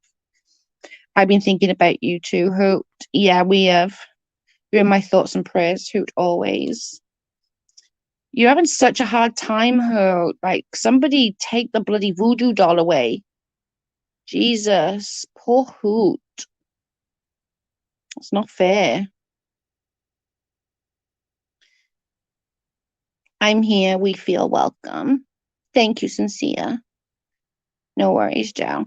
S1: I've been thinking about you too, Hoot. Yeah, we have. You're in my thoughts and prayers, Hoot, always. You're having such a hard time, her. Like, somebody take the bloody voodoo doll away. Jesus, poor Hoot. It's not fair. I'm here. We feel welcome. Thank you, Sincere. No worries, Joe.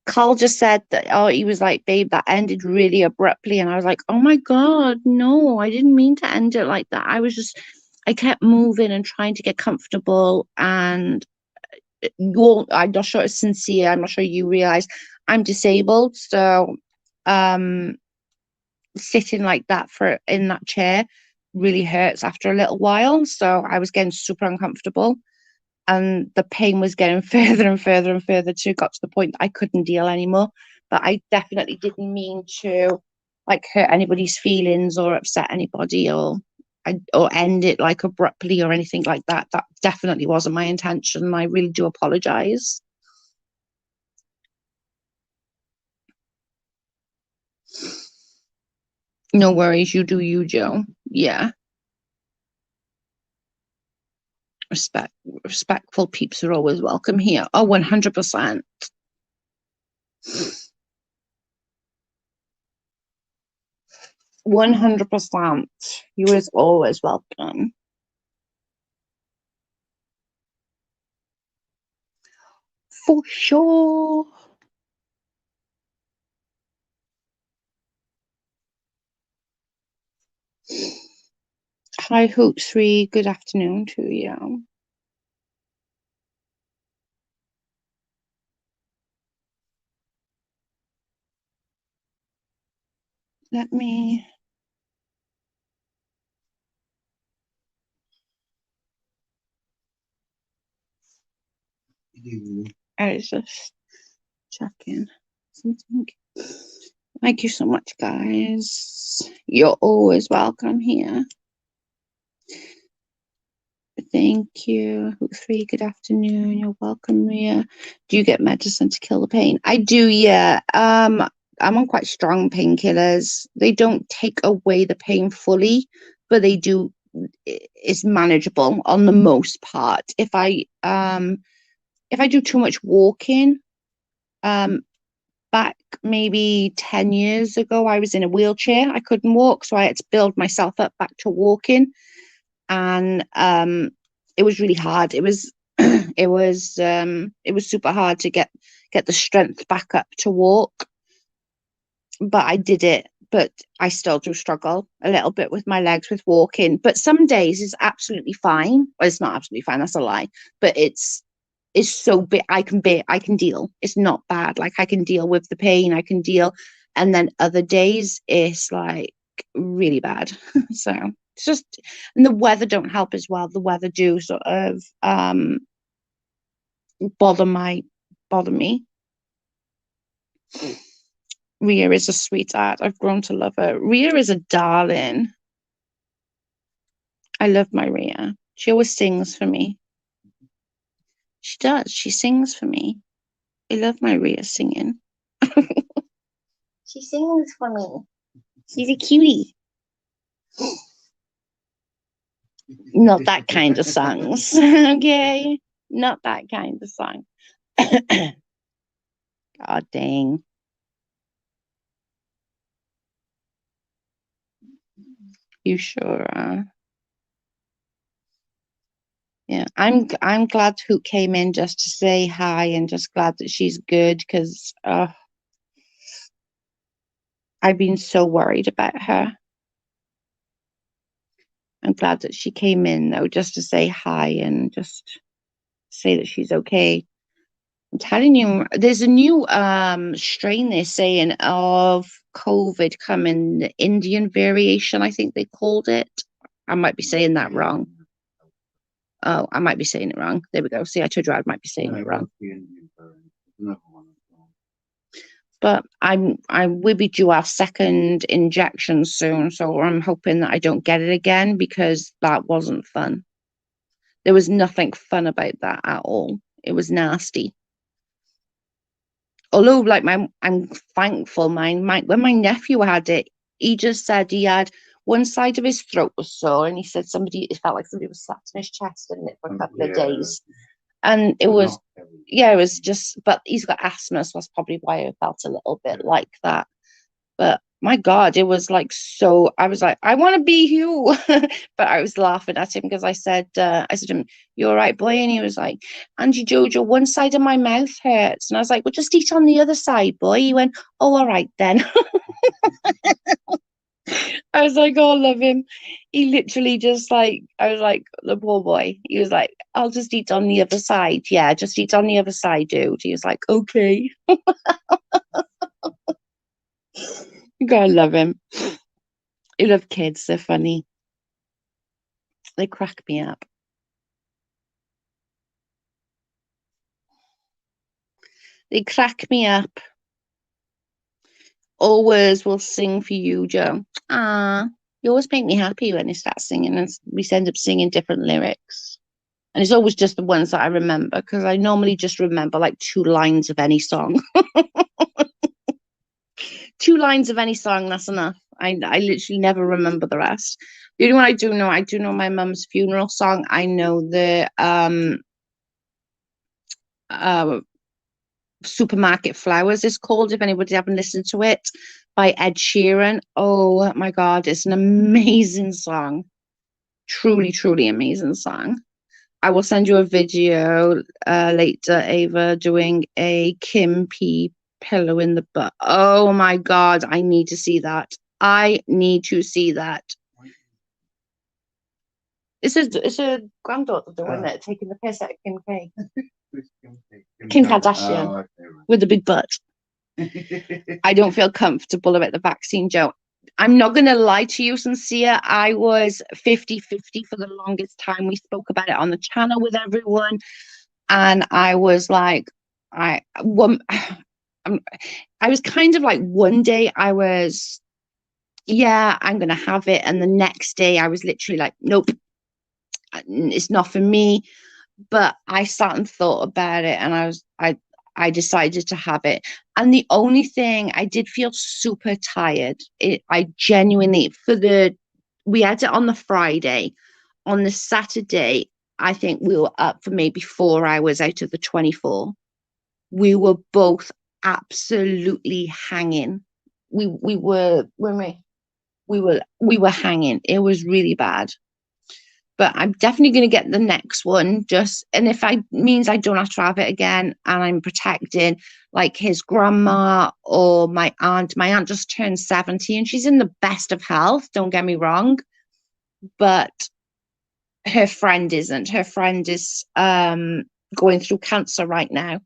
S1: Carl just said that, oh, he was like, babe, that ended really abruptly. And I was like, oh my God, no, I didn't mean to end it like that. I kept moving and trying to get comfortable. And I'm not sure it's Sincere. I'm not sure you realize I'm disabled. So, um, sitting like that in that chair really hurts after a little while. So I was getting super uncomfortable, and the pain was getting further and further and further to got to the point that I couldn't deal anymore. But I definitely didn't mean to like hurt anybody's feelings or upset anybody or end it like abruptly or anything like that. That definitely wasn't my intention, and I really do apologize. No worries, you do you, Joe. Yeah. Respectful peeps are always welcome here. Oh, 100%. 100%. You is always welcome. For sure. Hi, Hoot3. Good afternoon to you. Let me. I was just checking something. Thank you so much, guys. You're always welcome here. Thank you. Hoot3, good afternoon. You're welcome, Ria. Do you get medicine to kill the pain? I do, yeah. I'm on quite strong painkillers. They don't take away the pain fully, but they do. It's manageable on the most part. If I do too much walking, um, back maybe 10 years ago, I was in a wheelchair. I couldn't walk, so I had to build myself up back to walking. And it was really hard. It was super hard to get the strength back up to walk. But I did it. But I still do struggle a little bit with my legs with walking. But some days is absolutely fine. Well, it's not absolutely fine, that's a lie. But it's so big. I can deal. It's not bad. Like, I can deal with the pain. I can deal. And then other days it's like really bad. So it's just, and the weather don't help as well. The weather do sort of bother me. Ria is a sweetheart. I've grown to love her. Ria is a darling. I love my Ria. She always sings for me. She does. She sings for me. I love my Ria singing. She sings for me. She's a cutie. Not that kind of songs. Okay. Not that kind of song. God dang. You sure are. Yeah, I'm glad who came in just to say hi and just glad that she's good because I've been so worried about her. I'm glad that she came in though, just to say hi and just say that she's okay. I'm telling you, there's a new strain they're saying of COVID coming, the Indian variation, I think they called it. I might be saying that wrong. Oh, I might be saying it wrong. There we go. See, I told you I might be saying it wrong. But I will be due our second injection soon, so I'm hoping that I don't get it again because that wasn't fun. There was nothing fun about that at all. It was nasty. Although, like I'm thankful. When my nephew had it, he just said he had one side of his throat was sore, and he said it felt like somebody was slapped in his chest and it for a couple of days. And it was, it was just, but he's got asthma, so that's probably why I felt a little bit like that. But my God, it was like so. I was like, I want to be you, but I was laughing at him because I said to him, "You're right, boy," and he was like, "Auntie Jojo, one side of my mouth hurts," and I was like, "Well, just eat on the other side, boy." He went, "Oh, all right then." I was like, "Oh, love him." He literally just like, I was like, the poor boy. He was like, "I'll just eat on the other side." Yeah, just eat on the other side, dude. He was like, "Okay." You gotta love him. You love kids. They're funny. They crack me up. They crack me up. Always will sing for you, Joe. Ah, you always make me happy when you start singing, and we end up singing different lyrics. And it's always just the ones that I remember because I normally just remember like 2 lines of any song. 2 lines of any song, that's enough. I literally never remember the rest. The only one I do know my mum's funeral song. I know the uh Supermarket Flowers is called, if anybody haven't listened to it, by Ed Sheeran. Oh my God, it's an amazing song. Truly, truly amazing song. I will send you a video later, Ava, doing a Kim P pillow in the butt. Oh my God, I need to see that. I need to see that. It's a granddaughter doing it, taking the piss out of Kim K. Kim Kardashian. Oh, okay, right. With a big butt. I don't feel comfortable about the vaccine, Joe. I'm not going to lie to you, Sincere. I was 50-50 for the longest time. We spoke about it on the channel with everyone. And I was like, I was kind of like, one day I was, yeah, I'm going to have it. And the next day I was literally like, nope, it's not for me. But I sat and thought about it, and I decided to have it. And the only thing, I did feel super tired. I genuinely, we had it on the Friday. On the Saturday, I think we were up for maybe 4 hours out of the 24. We were both absolutely hanging. We were, when we were hanging. It was really bad. But I'm definitely going to get the next one. And if I means I don't have to have it again, and I'm protecting like his grandma or my aunt. My aunt just turned 70 and she's in the best of health. Don't get me wrong, but her friend isn't. Her friend is going through cancer right now.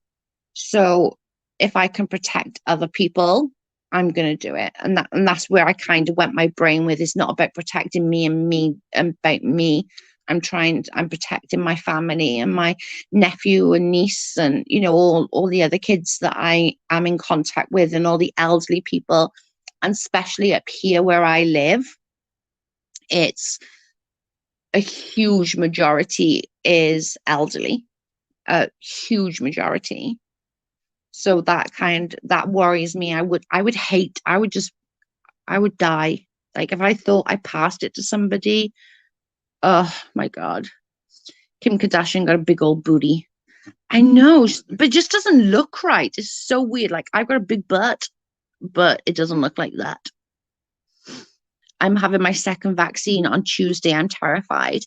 S1: So if I can protect other people, I'm going to do it. And that's where I kind of went my brain with. It's not about protecting me and about me. I'm protecting my family and my nephew and niece and, all the other kids that I am in contact with and all the elderly people. And especially up here where I live, it's a huge majority is elderly, a huge majority. So that worries me. I would die. Like if I thought I passed it to somebody, oh my God. Kim Kardashian got a big old booty. I know, but it just doesn't look right. It's so weird. Like I've got a big butt, but it doesn't look like that. I'm having my second vaccine on Tuesday. I'm terrified.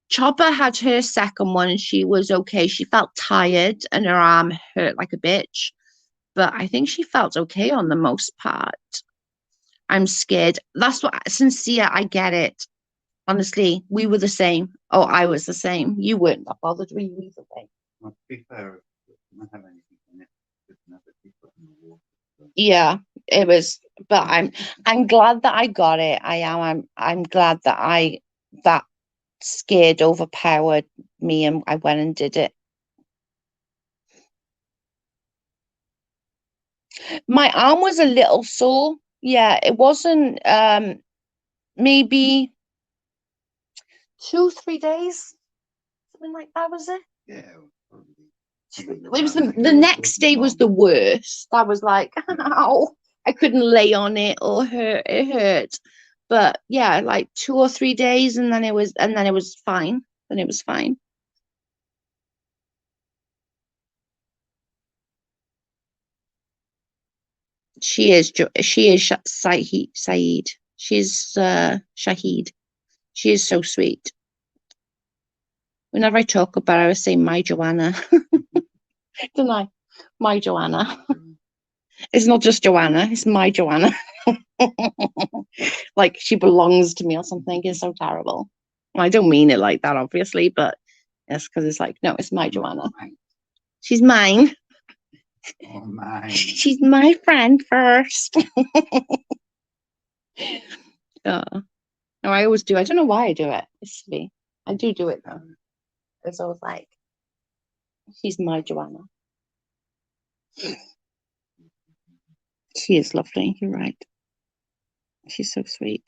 S1: Chopper had her second one and she was okay. She felt tired and her arm hurt like a bitch, but I think she felt okay on the most part. I'm scared. That's what, Sincere, I get it. Honestly, we were the same. Oh, I was the same. You weren't that bothered, were you either way? Well, to be fair, I don't have anything in it. Yeah, it was, but I'm glad that I got it. I am. I'm glad that that scared overpowered me and I went and did it. My arm was a little sore. Yeah, it wasn't maybe 2-3 days. Something like that, was it? Yeah. It was the next day was the worst. I was like, ow, I couldn't lay on it or it hurt. But yeah, like 2 or 3 days, and then it was fine. Then it was fine. She is Saeed. She's Shahid. She is so sweet. Whenever I talk about her, I say my Joanna. Don't I? My Joanna. It's not just Joanna, it's my Joanna. Like she belongs to me or something. It's so terrible. I don't mean it like that, obviously, but it's because it's like, no, it's my Joanna. She's mine.
S2: Oh, mine.
S1: She's my friend first. No, I always do. I don't know why I do it. It's silly. I do it though. It's always like, she's my Joanna. She is lovely. You're right. She's so sweet.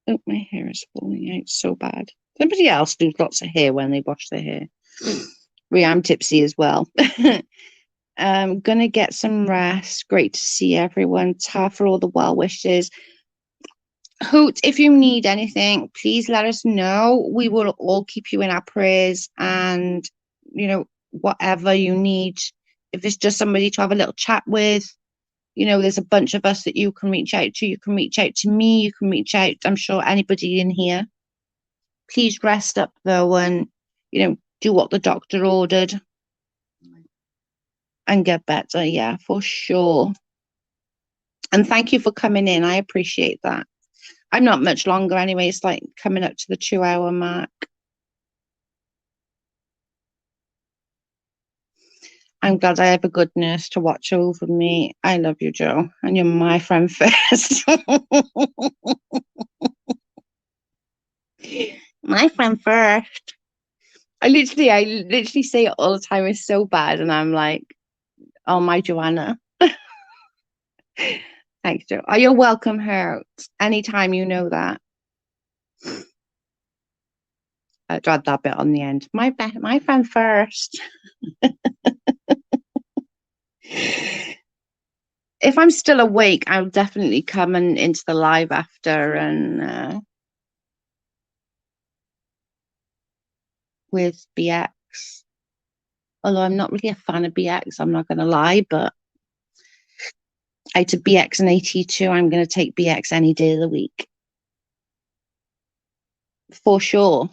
S1: Oh, my hair is falling out so bad. Somebody else does lots of hair when they wash their hair. I'm tipsy as well. Gonna get some rest. Great to see everyone. Ta for all the well wishes. Hoot, if you need anything, please let us know. We will all keep you in our prayers, and whatever you need. If it's just somebody to have a little chat with, there's a bunch of us that you can reach out to. You can reach out to me. You can reach out, I'm sure, anybody in here. Please rest up though, and do what the doctor ordered and get better. Yeah, for sure. And thank you for coming in. I appreciate that. I'm not much longer anyway. It's like coming up to the 2 hour mark. I'm glad I have a good nurse to watch over me. I love you, Joe, and you're my friend first. My friend first. I literally say it all the time. It's so bad, and I'm like, oh, my Joanna. Thanks, Joe. Oh, you're welcome, Hurt. Anytime, you know that. I'd add that bit on the end. My friend first. If I'm still awake, I'll definitely come into the live after and with BX. Although I'm not really a fan of BX, I'm not going to lie, but out of BX and AT2, I'm going to take BX any day of the week. For sure.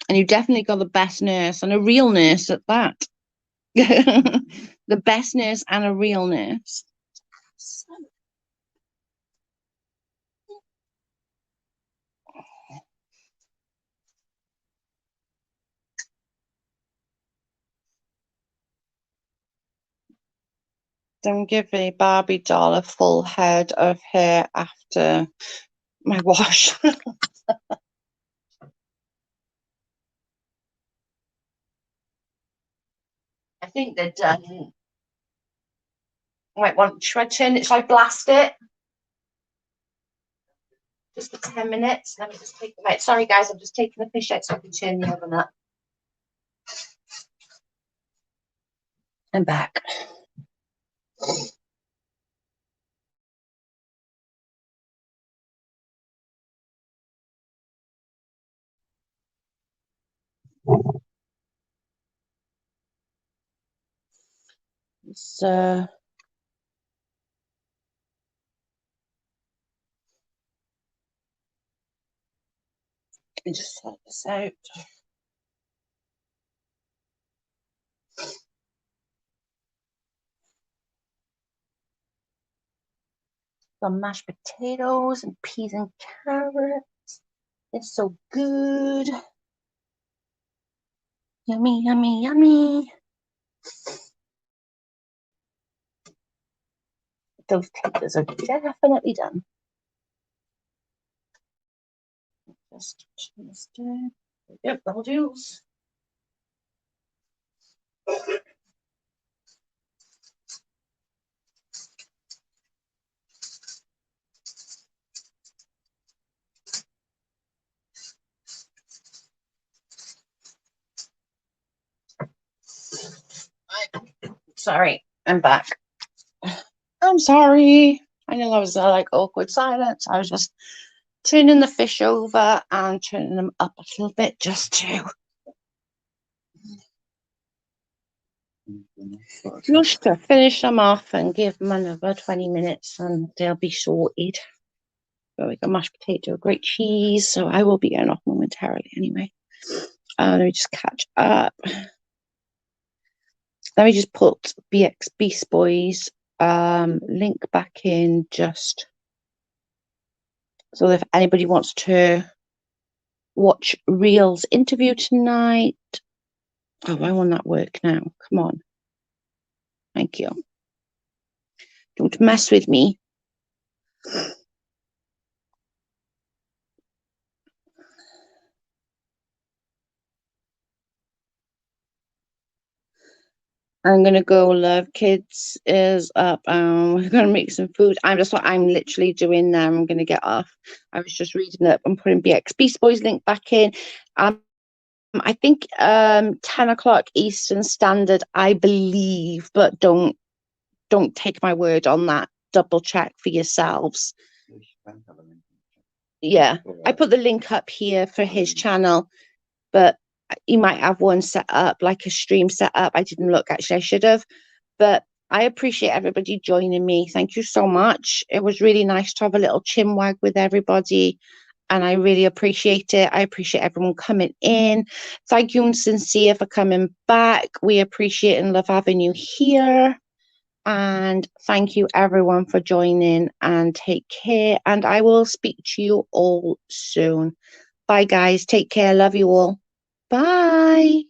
S1: And you definitely got the best nurse, and a real nurse at that. The best nurse and a real nurse. Don't give a Barbie doll a full head of hair after my wash. I think they're done. Right, should I turn it? Should I blast it? Just for 10 minutes. Let me just take them out. Sorry, guys, I'm just taking the fish out so I can turn the oven up. I'm back. So let me just sort this out. Some mashed potatoes and peas and carrots. It's so good. Yummy, yummy, yummy. Those taters are definitely done. Just yep, that'll do. Sorry, I'm back. I'm sorry. I know I was like awkward silence. I was just turning the fish over and turning them up a little bit just to finish them off and give them another 20 minutes and they'll be sorted. So we got mashed potato, great cheese. So I will be getting off momentarily anyway. Let me just catch up. Let me just put BX Beast Boys link back in just so if anybody wants to watch Real's interview tonight. Oh, why won't that work now? Come on. Thank you. Don't mess with me. I'm gonna go. Love Kids is up. We're gonna make some food. I'm literally doing now. I'm gonna get off. I was just reading up. I'm putting BX Beast Boys link back in. I think 10 o'clock Eastern Standard, I believe, but don't take my word on that. Double check for yourselves. Yeah, I put the link up here for his channel, but he might have one set up, like a stream set up. I didn't look, actually, I should have. But I appreciate everybody joining me. Thank you so much. It was really nice to have a little chinwag with everybody. And I really appreciate it. I appreciate everyone coming in. Thank you and sincere for coming back. We appreciate and love having you here. And thank you everyone for joining and take care. And I will speak to you all soon. Bye guys. Take care. Love you all. Bye.